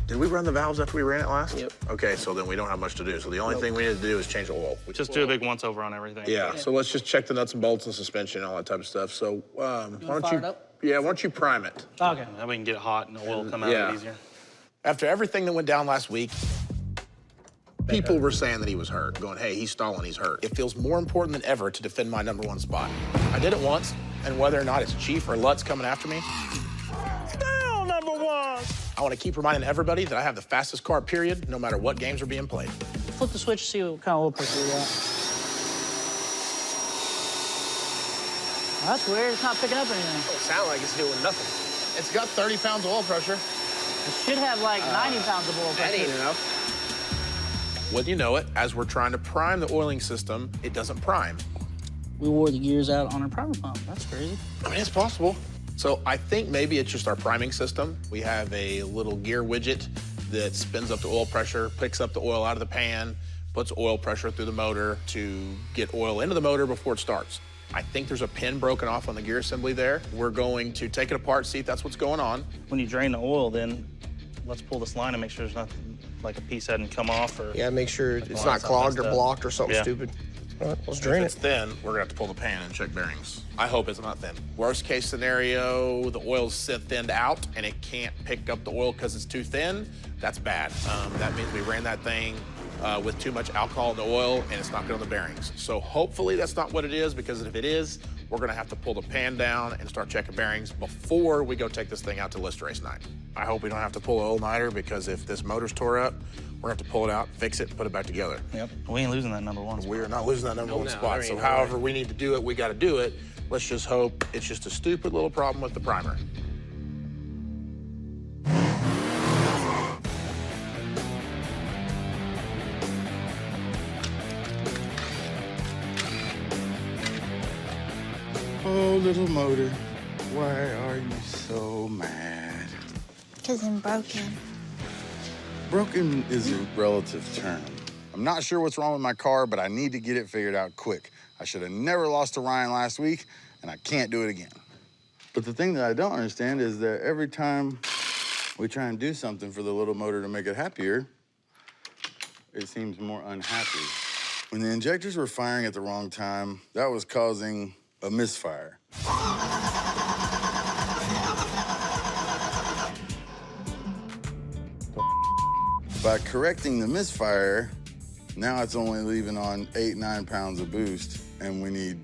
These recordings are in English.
Did we run the valves after we ran it last? Yep. Okay, so then we don't have much to do. So the only thing we need to do is change the oil. Just do a big once-over on everything. Yeah, so let's just check the nuts and bolts and suspension and all that type of stuff. So why don't fire you... it up? Yeah, why don't you prime it? Okay. That way we can get it hot and the oil come out Yeah. a bit easier. After everything that went down last week, people were saying that he was hurt, going, hey, he's stalling, he's hurt. It feels more important than ever to defend my #1 spot. I did it once, and whether or not it's Chief or Lutz coming after me, Down, #1! I want to keep reminding everybody that I have the fastest car, period, no matter what games are being played. Flip the switch, see what kind of oil pressure we got. Oh, that's weird. It's not picking up anything. It sounds like it's doing nothing. It's got 30 pounds of oil pressure. It should have like 90 pounds of oil That pressure. ain't enough. Wouldn't you know it, as we're trying to prime the oiling system, it doesn't prime. We wore the gears out on our primer pump. That's crazy. I mean, it's possible. So I think maybe it's just our priming system. We have a little gear widget that spins up the oil pressure, picks up the oil out of the pan, puts oil pressure through the motor to get oil into the motor before it starts. I think there's a pin broken off on the gear assembly there. We're going to take it apart, see if that's what's going on. When you drain the oil, then let's pull this line and make sure there's nothing, like a piece hadn't come off or... Yeah, make sure it's Well, not that's clogged or messed up. blocked or something Yeah. stupid. All right, let's If drain it's it. thin, we're gonna have to pull the pan and check bearings. I hope it's not thin. Worst case scenario, the oil's thinned out and it can't pick up the oil because it's too thin. That's bad. That means we ran that thing with too much alcohol in the oil and it's not good on the bearings. So hopefully that's not what it is, because if it is, we're gonna have to pull the pan down and start checking bearings before we go take this thing out to list race night. I hope we don't have to pull an all-nighter, because if this motor's tore up, we're gonna have to pull it out, fix it, and put it back together. Yep. We ain't losing that #1. We are not losing that #1 no, spot. there So ain't no however we need to do it, we gotta do it. Let's just hope it's just a stupid little problem with the primer. Oh, little motor, why are you so mad? Because I'm broken. Broken is a relative term. I'm not sure what's wrong with my car, but I need to get it figured out quick. I should have never lost to Ryan last week, and I can't do it again. But the thing that I don't understand is that every time we try and do something for the little motor to make it happier, it seems more unhappy. When the injectors were firing at the wrong time, that was causing a misfire. By correcting the misfire, now it's only leaving on 8, 9 pounds of boost, and we need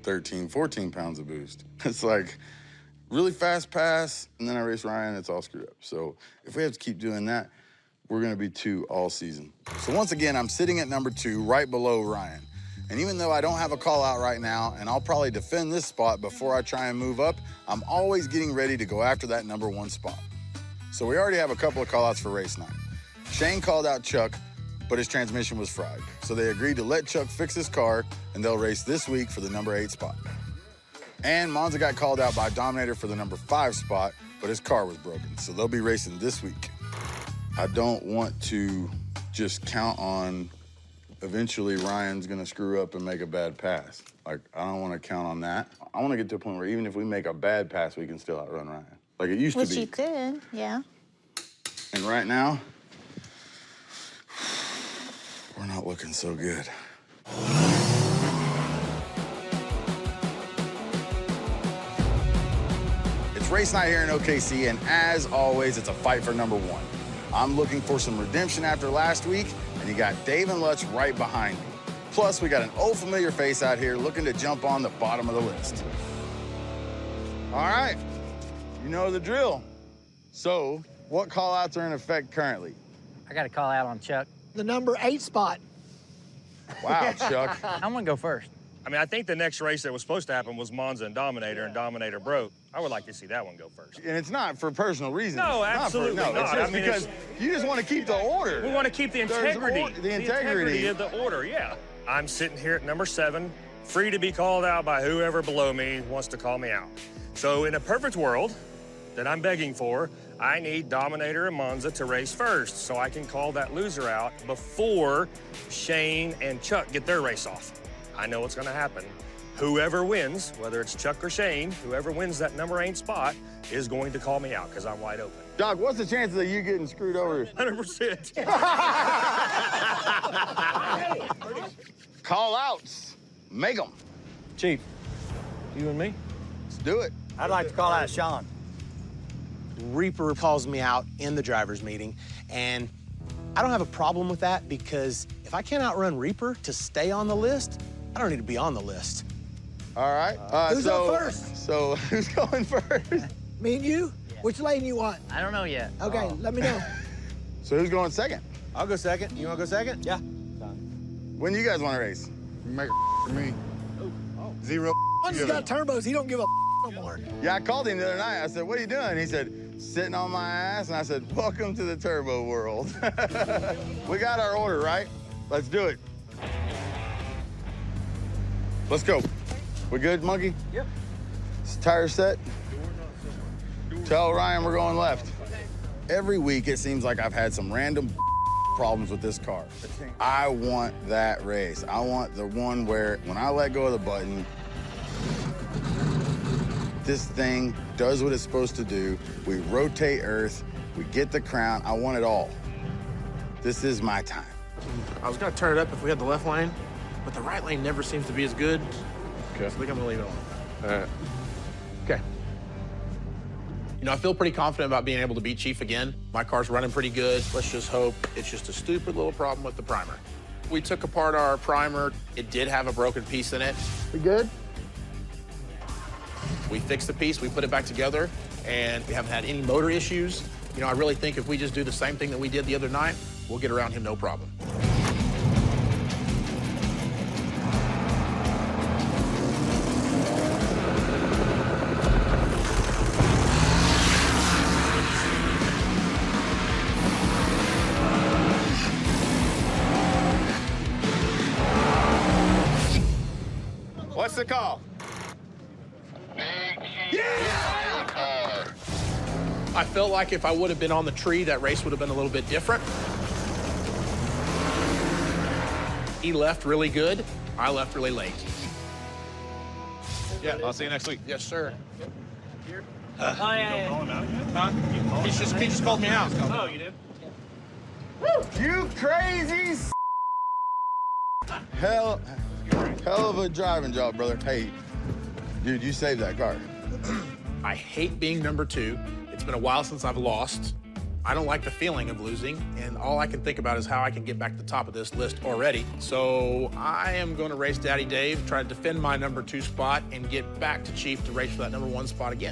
13, 14 pounds of boost. It's like really fast pass, and then I race Ryan, it's all screwed up. So if we have to keep doing that, we're gonna be 2 all season. So once again, I'm sitting at #2, right below Ryan. And even though I don't have a call out right now, and I'll probably defend this spot before I try and move up, I'm always getting ready to go after that #1 spot. So we already have a couple of call outs for race night. Shane called out Chuck, but his transmission was fried. So they agreed to let Chuck fix his car, and they'll race this week for the #8 spot. And Monza got called out by Dominator for the #5 spot, but his car was broken, so they'll be racing this week. I don't want to just count on eventually Ryan's gonna screw up and make a bad pass. Like, I don't wanna count on that. I wanna get to a point where even if we make a bad pass, we can still outrun Ryan. Like it used Which to be. you could, yeah. And right now, we're not looking so good. It's race night here in OKC, and as always, it's a fight for #1. I'm looking for some redemption after last week, and you got Dave and Lutz right behind me. Plus, we got an old familiar face out here looking to jump on the bottom of the list. All right, you know the drill. So, what call-outs are in effect currently? I got to call out on Chuck. The #8 spot. Wow, Chuck. I'm going to go first. I mean, I think the next race that was supposed to happen was Monza and Dominator, and Dominator broke. I would like to see that one go first. And it's not for personal reasons. No, Not for- absolutely no, not. it's just I mean, because you just want to keep the order. We want to keep the There's integrity. the integrity. of the order, yeah. I'm sitting here at #7, free to be called out by whoever below me wants to call me out. So in a perfect world that I'm begging for, I need Dominator and Monza to race first so I can call that loser out before Shane and Chuck get their race off. I know what's going to happen. Whoever wins, whether it's Chuck or Shane, whoever wins that #8 spot is going to call me out because I'm wide open. Doc, what's the chances of you getting screwed over? 100%. Call outs. Make them. Chief, you and me? Let's do it. I'd like to call out Sean. Reaper calls me out in the driver's meeting, and I don't have a problem with that because if I can't outrun Reaper to stay on the list, I don't need to be on the list. All right. Who's up first? So who's going first? Me and you? Which lane you want? I don't know yet. Oh. Okay, let me know. So who's going second? I'll go second. You want to go second? Yeah. When do you guys want to race? Make for me. Zero. Once he's got turbos, he don't give a no more. Yeah, I called him the other night. I said, what are you doing? He said, sitting on my ass. And I said, welcome to the turbo world. We got our order, right? Let's do it. Let's go. We good, Monkey? Yep. Is tire set? Tell Ryan we're going left. Every week, it seems like I've had some random problems with this car. I want that race. I want the one where when I let go of the button, this thing does what it's supposed to do. We rotate Earth, we get the crown. I want it all. This is my time. I was gonna turn it up if we had the left lane, but the right lane never seems to be as good. Okay. So I think I'm gonna leave it on. All right. Okay. You know, I feel pretty confident about being able to beat Chief again. My car's running pretty good. Let's just hope it's just a stupid little problem with the primer. We took apart our primer. It did have a broken piece in it. We good? We fixed the piece, we put it back together, and we haven't had any motor issues. You know, I really think if we just do the same thing that we did the other night, we'll get around him no problem. What's the call? I felt like if I would have been on the tree, that race would have been a little bit different. He left really good. I left really late. Yeah, I'll see you next week. Yes, sir. Oh, yeah. He just called me out. Oh, you did? You crazy hell of a driving job, brother. Hey, dude, you saved that car. I hate being number 2. It's been a while since I've lost. I don't like the feeling of losing, and all I can think about is how I can get back to the top of this list already. So I am going to race Daddy Dave, try to defend my number 2 spot, and get back to Chief to race for that number 1 spot again.